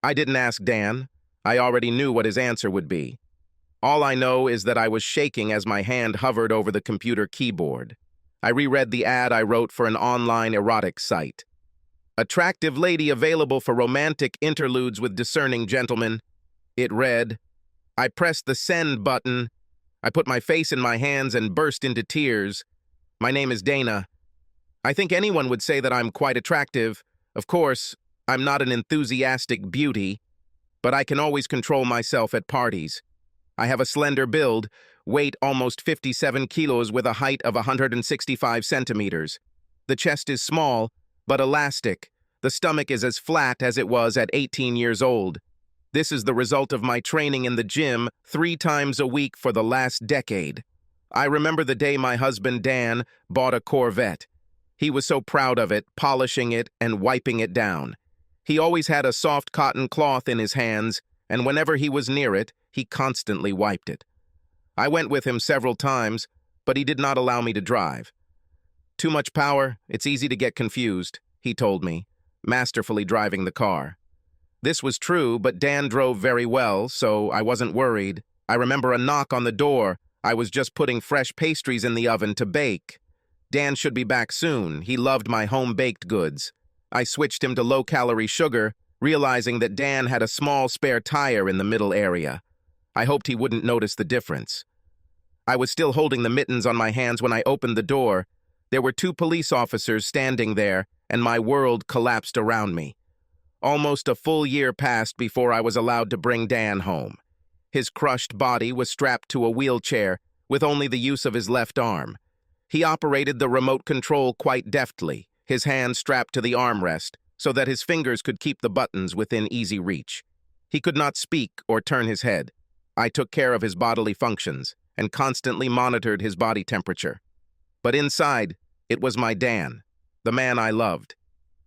I didn't ask Dan. I already knew what his answer would be. All I know is that I was shaking as my hand hovered over the computer keyboard. I reread the ad I wrote for an online erotic site. Attractive lady available for romantic interludes with discerning gentlemen. It read. I pressed the send button. I put my face in my hands and burst into tears. My name is Dana. I think anyone would say that I'm quite attractive. Of course, I'm not an enthusiastic beauty, but I can always control myself at parties. I have a slender build, weight almost 57 kilos with a height of 165 centimeters. The chest is small, but elastic. The stomach is as flat as it was at 18 years old. This is the result of my training in the gym 3 times a week for the last decade. I remember the day my husband Dan bought a Corvette. He was so proud of it, polishing it and wiping it down. He always had a soft cotton cloth in his hands, and whenever he was near it, he constantly wiped it. I went with him several times, but he did not allow me to drive. Too much power, it's easy to get confused, he told me, masterfully driving the car. This was true, but Dan drove very well, so I wasn't worried. I remember a knock on the door. I was just putting fresh pastries in the oven to bake. Dan should be back soon. He loved my home-baked goods. I switched him to low-calorie sugar, realizing that Dan had a small spare tire in the middle area. I hoped he wouldn't notice the difference. I was still holding the mittens on my hands when I opened the door. There were 2 police officers standing there, and my world collapsed around me. Almost a full year passed before I was allowed to bring Dan home. His crushed body was strapped to a wheelchair with only the use of his left arm. He operated the remote control quite deftly, his hand strapped to the armrest so that his fingers could keep the buttons within easy reach. He could not speak or turn his head. I took care of his bodily functions and constantly monitored his body temperature. But inside, it was my Dan, the man I loved.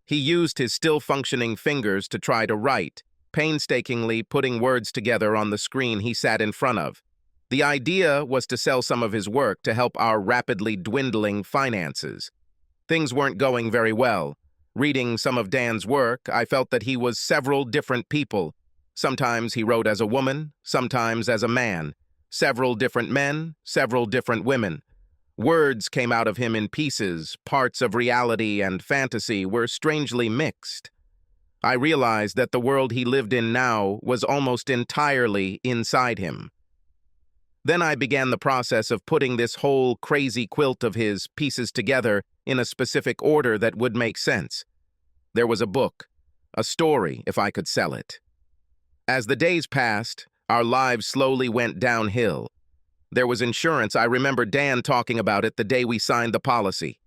He used his still-functioning fingers to try to write, painstakingly putting words together on the screen he sat in front of. The idea was to sell some of his work to help our rapidly dwindling finances. Things weren't going very well. Reading some of Dan's work, I felt that he was several different people. Sometimes he wrote as a woman, sometimes as a man. Several different men, several different women. Words came out of him in pieces, parts of reality and fantasy were strangely mixed. I realized that the world he lived in now was almost entirely inside him. Then I began the process of putting this whole crazy quilt of his pieces together in a specific order that would make sense. There was a book, a story, if I could sell it. As the days passed, our lives slowly went downhill. There was insurance. I remember Dan talking about it the day we signed the policy.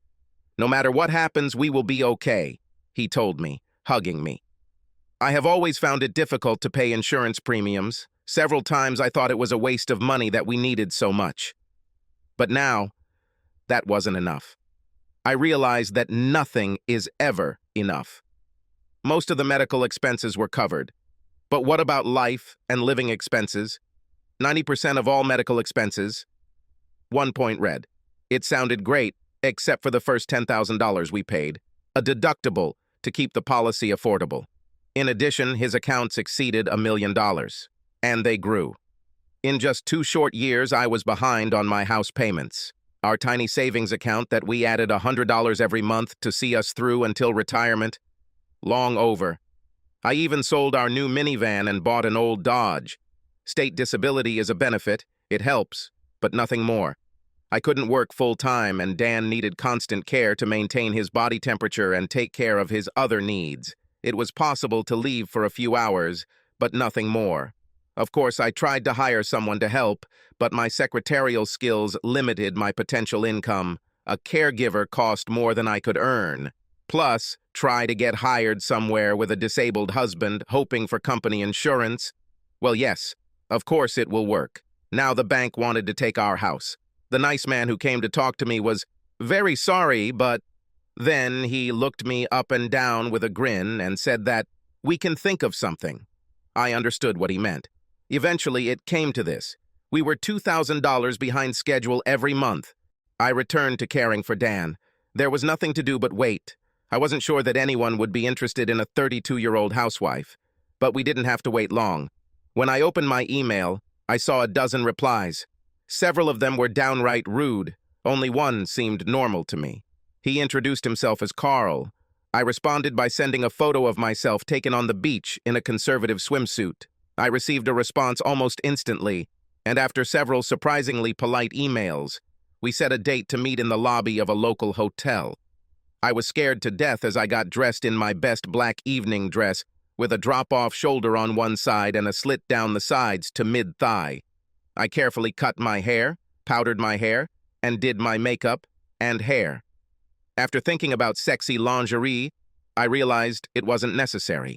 No matter what happens, we will be okay, he told me, hugging me. I have always found it difficult to pay insurance premiums. Several times I thought it was a waste of money that we needed so much. But now, that wasn't enough. I realized that nothing is ever enough. Most of the medical expenses were covered. But what about life and living expenses? 90% of all medical expenses. 1 point read. It sounded great, except for the first $10,000 we paid, a deductible to keep the policy affordable. In addition, his accounts exceeded $1 million, and they grew. In just 2 short years, I was behind on my house payments. Our tiny savings account that we added $100 every month to see us through until retirement, long over. I even sold our new minivan and bought an old Dodge. State disability is a benefit, it helps, but nothing more. I couldn't work full-time, and Dan needed constant care to maintain his body temperature and take care of his other needs. It was possible to leave for a few hours, but nothing more. Of course, I tried to hire someone to help, but my secretarial skills limited my potential income. A caregiver cost more than I could earn. Plus, try to get hired somewhere with a disabled husband, hoping for company insurance. Well, yes, of course it will work. Now the bank wanted to take our house. The nice man who came to talk to me was very sorry, but then he looked me up and down with a grin and said that we can think of something. I understood what he meant. Eventually, it came to this. We were $2,000 behind schedule every month. I returned to caring for Dan. There was nothing to do but wait. I wasn't sure that anyone would be interested in a 32-year-old housewife. But we didn't have to wait long. When I opened my email, I saw a dozen replies. Several of them were downright rude. Only one seemed normal to me. He introduced himself as Carl. I responded by sending a photo of myself taken on the beach in a conservative swimsuit. I received a response almost instantly, and after several surprisingly polite emails, we set a date to meet in the lobby of a local hotel. I was scared to death as I got dressed in my best black evening dress with a drop-off shoulder on one side and a slit down the sides to mid-thigh. I carefully cut my hair, powdered my hair, and did my makeup and hair. After thinking about sexy lingerie, I realized it wasn't necessary.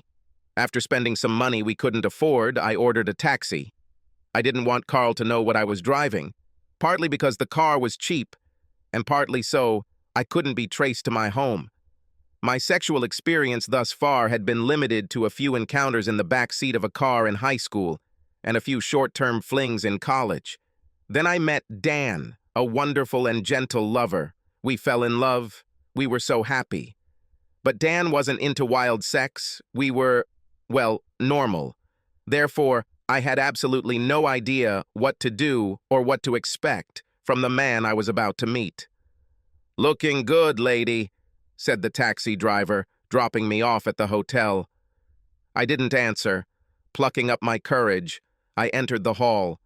After spending some money we couldn't afford, I ordered a taxi. I didn't want Carl to know what I was driving, partly because the car was cheap, and partly so I couldn't be traced to my home. My sexual experience thus far had been limited to a few encounters in the back seat of a car in high school and a few short-term flings in college. Then I met Dan, a wonderful and gentle lover. We fell in love. We were so happy. But Dan wasn't into wild sex. We were, well, normal. Therefore, I had absolutely no idea what to do or what to expect from the man I was about to meet. "Looking good, lady," said the taxi driver, dropping me off at the hotel. I didn't answer. Plucking up my courage, I entered the hall.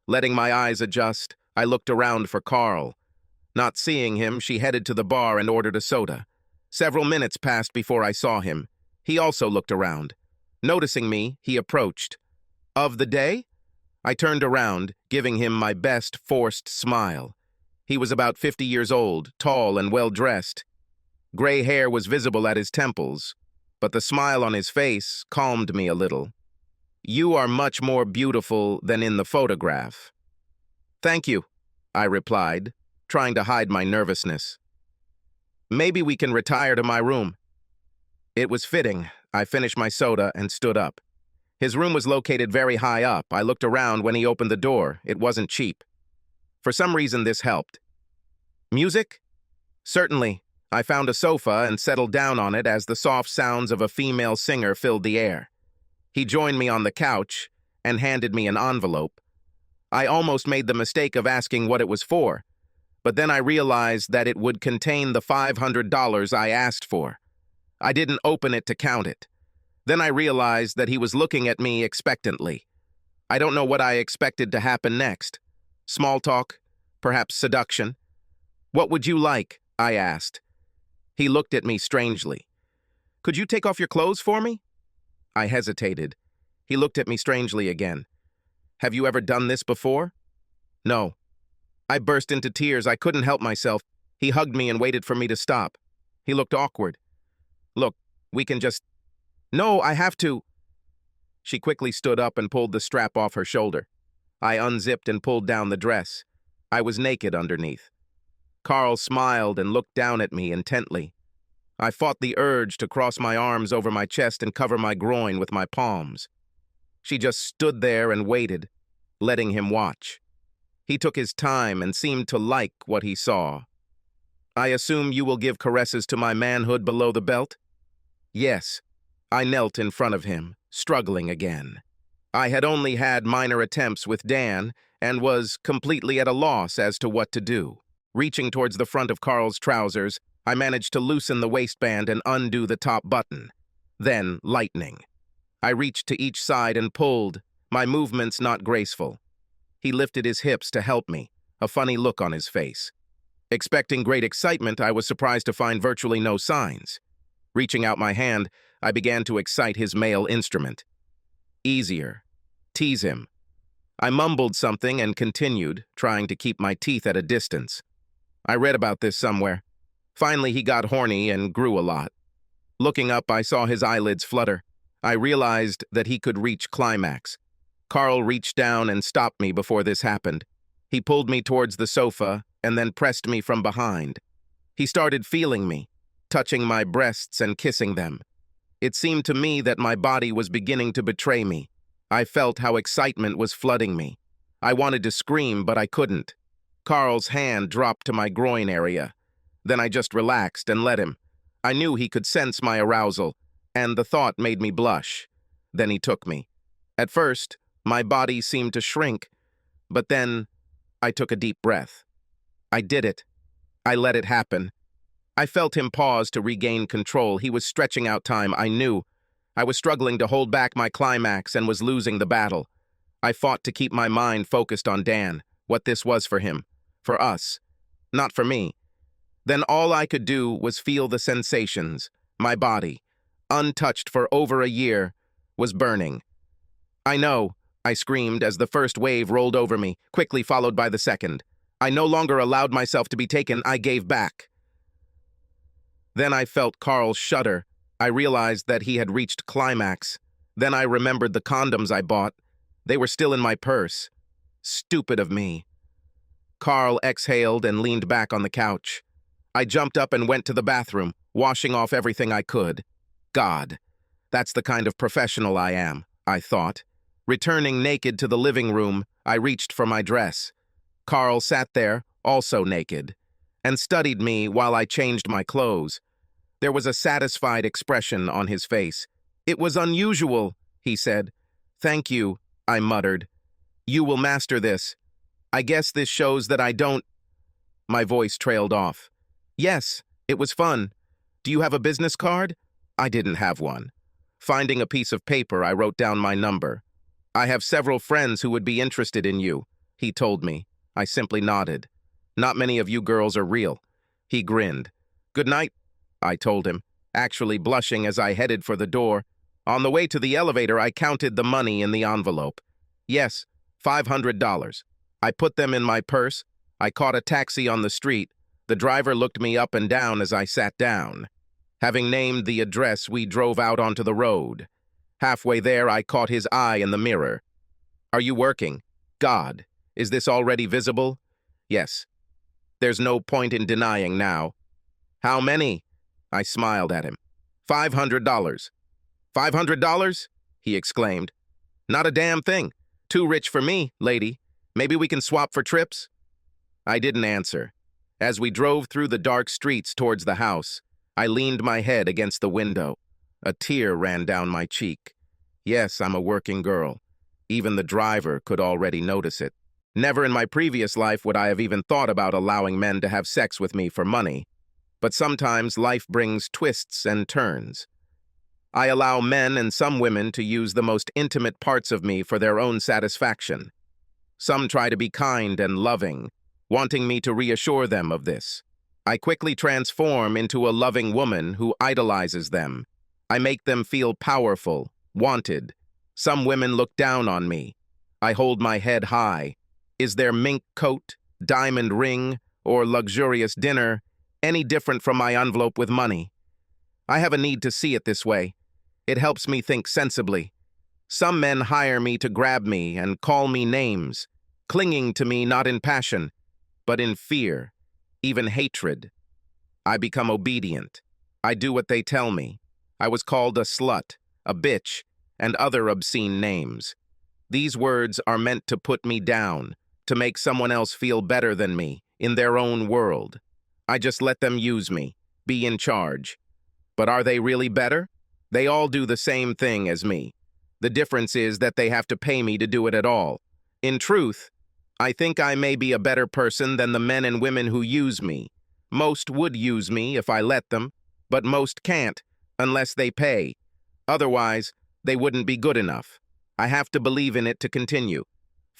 Letting my eyes adjust, I looked around for Carl. Not seeing him, she headed to the bar and ordered a soda. Several minutes passed before I saw him. He also looked around. Noticing me, he approached. "Of the day?" I turned around, giving him my best forced smile. He was about 50 years old, tall and well-dressed. Gray hair was visible at his temples, but the smile on his face calmed me a little. "You are much more beautiful than in the photograph." "Thank you," I replied, trying to hide my nervousness. "Maybe we can retire to my room." It was fitting. I finished my soda and stood up. His room was located very high up. I looked around when he opened the door. It wasn't cheap. For some reason, this helped. "Music?" "Certainly." I found a sofa and settled down on it as the soft sounds of a female singer filled the air. He joined me on the couch and handed me an envelope. I almost made the mistake of asking what it was for, but then I realized that it would contain the $500 I asked for. I didn't open it to count it. Then I realized that he was looking at me expectantly. I don't know what I expected to happen next. Small talk, perhaps seduction. "What would you like?" I asked. He looked at me strangely. "Could you take off your clothes for me?" I hesitated. He looked at me strangely again. "Have you ever done this before?" "No." I burst into tears. I couldn't help myself. He hugged me and waited for me to stop. He looked awkward. "Look, we can just—" "No, I have to." She quickly stood up and pulled the strap off her shoulder. I unzipped and pulled down the dress. I was naked underneath. Carl smiled and looked down at me intently. I fought the urge to cross my arms over my chest and cover my groin with my palms. She just stood there and waited, letting him watch. He took his time and seemed to like what he saw. "I assume you will give caresses to my manhood below the belt?" "Yes." I knelt in front of him, struggling again. I had only had minor attempts with Dan and was completely at a loss as to what to do. Reaching towards the front of Carl's trousers, I managed to loosen the waistband and undo the top button. Then, lightning. I reached to each side and pulled, my movements not graceful. He lifted his hips to help me, a funny look on his face. Expecting great excitement, I was surprised to find virtually no signs. Reaching out my hand, I began to excite his male instrument. Easier. Tease him. I mumbled something and continued, trying to keep my teeth at a distance. I read about this somewhere. Finally, he got horny and grew a lot. Looking up, I saw his eyelids flutter. I realized that he could reach climax. Carl reached down and stopped me before this happened. He pulled me towards the sofa and then pressed me from behind. He started feeling me, touching my breasts and kissing them. It seemed to me that my body was beginning to betray me. I felt how excitement was flooding me. I wanted to scream, but I couldn't. Carl's hand dropped to my groin area. Then I just relaxed and let him. I knew he could sense my arousal, and the thought made me blush. Then he took me. At first, my body seemed to shrink, but then I took a deep breath. I did it. I let it happen. I felt him pause to regain control. He was stretching out time, I knew. I was struggling to hold back my climax and was losing the battle. I fought to keep my mind focused on Dan, what this was for him, for us, not for me. Then all I could do was feel the sensations. My body, untouched for over a year, was burning. I know, I screamed as the first wave rolled over me, quickly followed by the second. I no longer allowed myself to be taken, I gave back. Then I felt Carl shudder. I realized that he had reached climax. Then I remembered the condoms I bought. They were still in my purse. Stupid of me. Carl exhaled and leaned back on the couch. I jumped up and went to the bathroom, washing off everything I could. God, that's the kind of professional I am, I thought. Returning naked to the living room, I reached for my dress. Carl sat there, also naked, and studied me while I changed my clothes. There was a satisfied expression on his face. "It was unusual," he said. "Thank you," I muttered. "You will master this. I guess this shows that I don't—" My voice trailed off. "Yes, it was fun. Do you have a business card?" I didn't have one. Finding a piece of paper, I wrote down my number. "I have several friends who would be interested in you," he told me. I simply nodded. "Not many of you girls are real." He grinned. "Good night," I told him, actually blushing as I headed for the door. On the way to the elevator, I counted the money in the envelope. Yes, $500. I put them in my purse. I caught a taxi on the street. The driver looked me up and down as I sat down. Having named the address, we drove out onto the road. Halfway there, I caught his eye in the mirror. "Are you working? God, is this already visible?" "Yes. There's no point in denying now." "How many?" I smiled at him. $500. $500? He exclaimed. "Not a damn thing. Too rich for me, lady. Maybe we can swap for trips?" I didn't answer. As we drove through the dark streets towards the house, I leaned my head against the window. A tear ran down my cheek. Yes, I'm a working girl. Even the driver could already notice it. Never in my previous life would I have even thought about allowing men to have sex with me for money. But sometimes life brings twists and turns. I allow men and some women to use the most intimate parts of me for their own satisfaction. Some try to be kind and loving, wanting me to reassure them of this. I quickly transform into a loving woman who idolizes them. I make them feel powerful, wanted. Some women look down on me. I hold my head high. Is their mink coat, diamond ring, or luxurious dinner any different from my envelope with money? I have a need to see it this way. It helps me think sensibly. Some men hire me to grab me and call me names, clinging to me not in passion, but in fear, even hatred. I become obedient. I do what they tell me. I was called a slut, a bitch, and other obscene names. These words are meant to put me down, to make someone else feel better than me, in their own world. I just let them use me, be in charge. But are they really better? They all do the same thing as me. The difference is that they have to pay me to do it at all. In truth, I think I may be a better person than the men and women who use me. Most would use me if I let them, but most can't, unless they pay. Otherwise, they wouldn't be good enough. I have to believe in it to continue.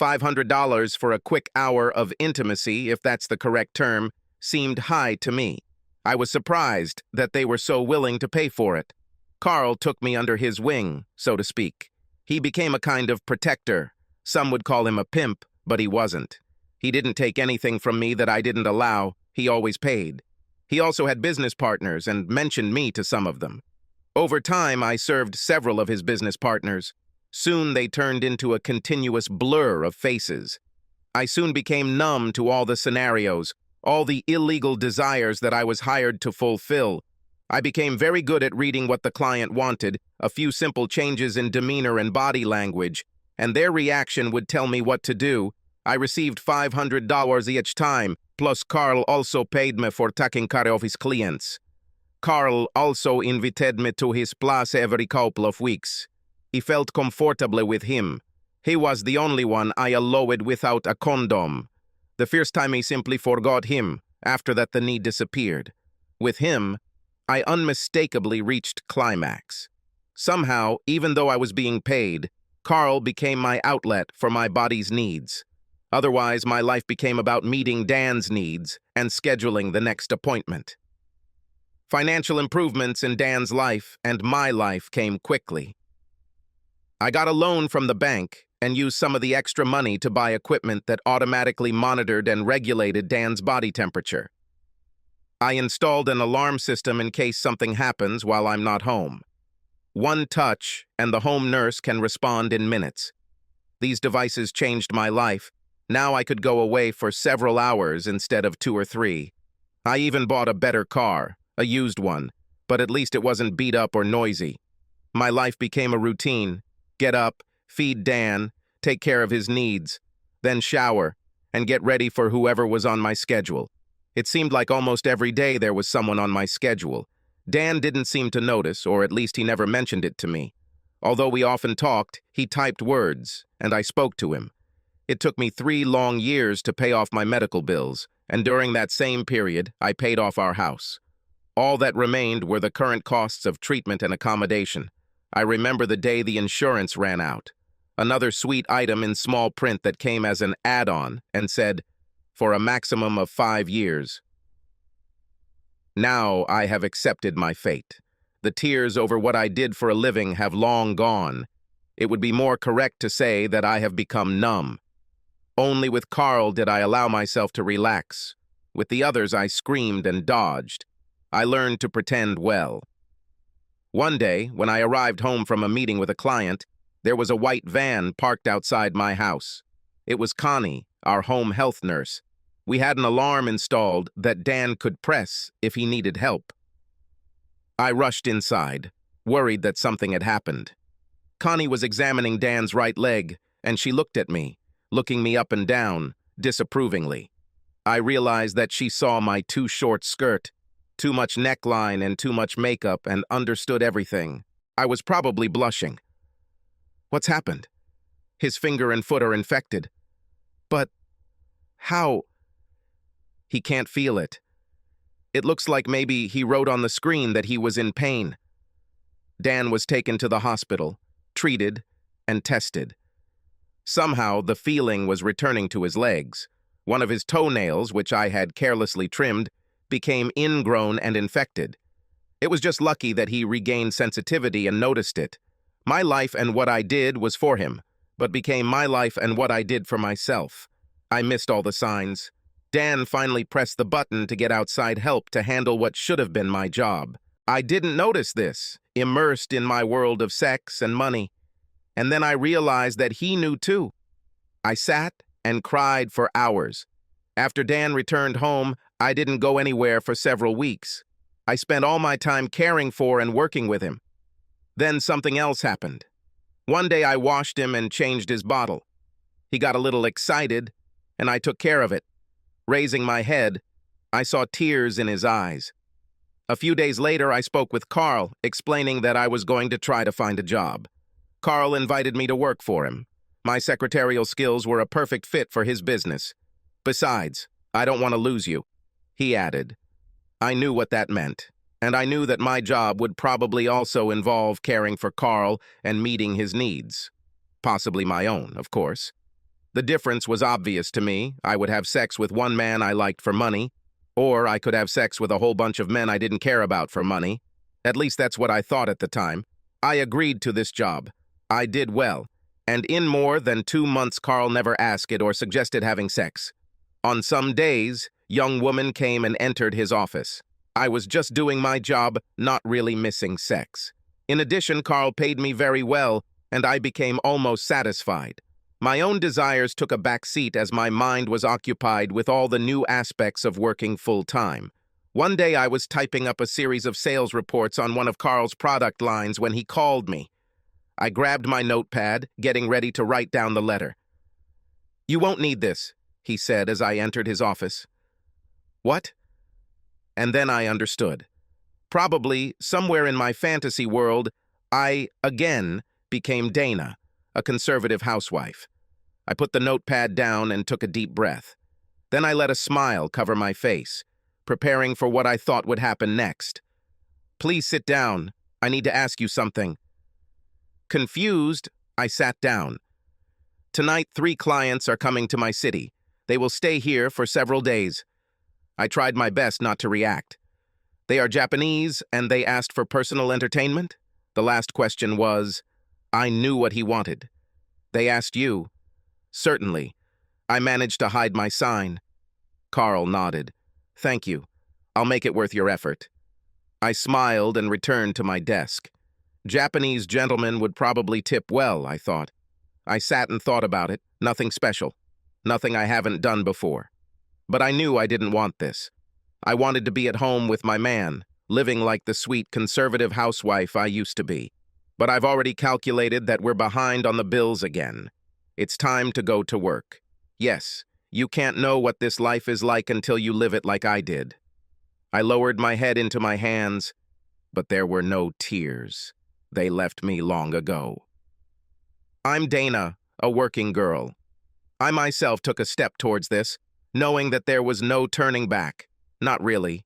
$500 for a quick hour of intimacy, if that's the correct term, seemed high to me. I was surprised that they were so willing to pay for it. Carl took me under his wing, so to speak. He became a kind of protector. Some would call him a pimp, but he wasn't. He didn't take anything from me that I didn't allow. He always paid. He also had business partners and mentioned me to some of them. Over time, I served several of his business partners. Soon they turned into a continuous blur of faces. I soon became numb to all the scenarios, all the illegal desires that I was hired to fulfill. I became very good at reading what the client wanted, a few simple changes in demeanor and body language, and their reaction would tell me what to do. I received $500 each time, plus Carl also paid me for taking care of his clients. Carl also invited me to his place every couple of weeks. I felt comfortable with him. He was the only one I allowed without a condom. The first time I simply forgot him. After that, the need disappeared. With him, I unmistakably reached climax. Somehow, even though I was being paid, Carl became my outlet for my body's needs. Otherwise, my life became about meeting Dan's needs and scheduling the next appointment. Financial improvements in Dan's life and my life came quickly. I got a loan from the bank and used some of the extra money to buy equipment that automatically monitored and regulated Dan's body temperature. I installed an alarm system in case something happens while I'm not home. One touch, and the home nurse can respond in minutes. These devices changed my life. Now I could go away for several hours instead of 2 or 3. I even bought a better car, a used one, but at least it wasn't beat up or noisy. My life became a routine. Get up, feed Dan, take care of his needs, then shower, and get ready for whoever was on my schedule. It seemed like almost every day there was someone on my schedule. Dan didn't seem to notice, or at least he never mentioned it to me. Although we often talked, he typed words, and I spoke to him. It took me 3 long years to pay off my medical bills, and during that same period, I paid off our house. All that remained were the current costs of treatment and accommodation. I remember the day the insurance ran out. Another sweet item in small print that came as an add-on and said, for a maximum of 5 years. Now I have accepted my fate. The tears over what I did for a living have long gone. It would be more correct to say that I have become numb. Only with Carl did I allow myself to relax. With the others, I screamed and dodged. I learned to pretend well. One day, when I arrived home from a meeting with a client, there was a white van parked outside my house. It was Connie, our home health nurse. We had an alarm installed that Dan could press if he needed help. I rushed inside, worried that something had happened. Connie was examining Dan's right leg, and she looked at me, looking me up and down, disapprovingly. I realized that she saw my too short skirt, too much neckline and too much makeup, and understood everything. I was probably blushing. What's happened? His finger and foot are infected. But how? He can't feel it. It looks like maybe he wrote on the screen that he was in pain. Dan was taken to the hospital, treated, and tested. Somehow, the feeling was returning to his legs. One of his toenails, which I had carelessly trimmed, became ingrown and infected. It was just lucky that he regained sensitivity and noticed it. My life and what I did was for him, but became my life and what I did for myself. I missed all the signs. Dan finally pressed the button to get outside help to handle what should have been my job. I didn't notice this, immersed in my world of sex and money. And then I realized that he knew too. I sat and cried for hours. After Dan returned home, I didn't go anywhere for several weeks. I spent all my time caring for and working with him. Then something else happened. One day I washed him and changed his bottle. He got a little excited, and I took care of it. Raising my head, I saw tears in his eyes. A few days later, I spoke with Carl, explaining that I was going to try to find a job. Carl invited me to work for him. My secretarial skills were a perfect fit for his business. Besides, I don't want to lose you, he added. I knew what that meant, and I knew that my job would probably also involve caring for Carl and meeting his needs. Possibly my own, of course. The difference was obvious to me. I would have sex with one man I liked for money, or I could have sex with a whole bunch of men I didn't care about for money. At least that's what I thought at the time. I agreed to this job. I did well, and in more than 2 months Carl never asked it or suggested having sex. On some days, young women came and entered his office. I was just doing my job, not really missing sex. In addition, Carl paid me very well, and I became almost satisfied. My own desires took a back seat as my mind was occupied with all the new aspects of working full-time. One day I was typing up a series of sales reports on one of Carl's product lines when he called me. I grabbed my notepad, getting ready to write down the letter. "You won't need this," he said as I entered his office. "What?" And then I understood. Probably, somewhere in my fantasy world, I, again, became Dana, a conservative housewife. I put the notepad down and took a deep breath. Then I let a smile cover my face, preparing for what I thought would happen next. "Please sit down. I need to ask you something." Confused, I sat down. "Tonight, 3 clients are coming to my city. They will stay here for several days." I tried my best not to react. "They are Japanese, and they asked for personal entertainment?" The last question was, I knew what he wanted. "They asked you?" "Certainly." I managed to hide my sign. Carl nodded. "Thank you. I'll make it worth your effort." I smiled and returned to my desk. Japanese gentlemen would probably tip well, I thought. I sat and thought about it. Nothing special. Nothing I haven't done before. But I knew I didn't want this. I wanted to be at home with my man, living like the sweet conservative housewife I used to be. But I've already calculated that we're behind on the bills again. It's time to go to work. Yes, you can't know what this life is like until you live it like I did. I lowered my head into my hands, but there were no tears. They left me long ago. I'm Dana, a working girl. I myself took a step towards this, knowing that there was no turning back. Not really.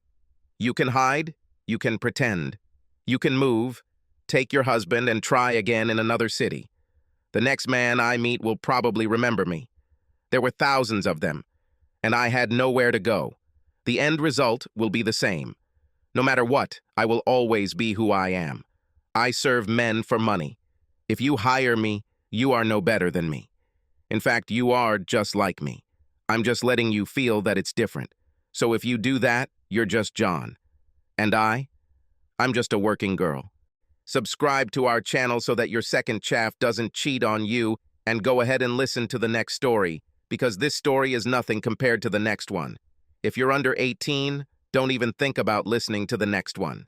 You can hide, you can pretend. You can move, take your husband and try again in another city. The next man I meet will probably remember me. There were thousands of them, and I had nowhere to go. The end result will be the same. No matter what, I will always be who I am. I serve men for money. If you hire me, you are no better than me. In fact, you are just like me. I'm just letting you feel that it's different. So if you do that, you're just John. And I'm just a working girl. Subscribe to our channel so that your second chaff doesn't cheat on you, and go ahead and listen to the next story, because this story is nothing compared to the next one. If you're under 18, don't even think about listening to the next one.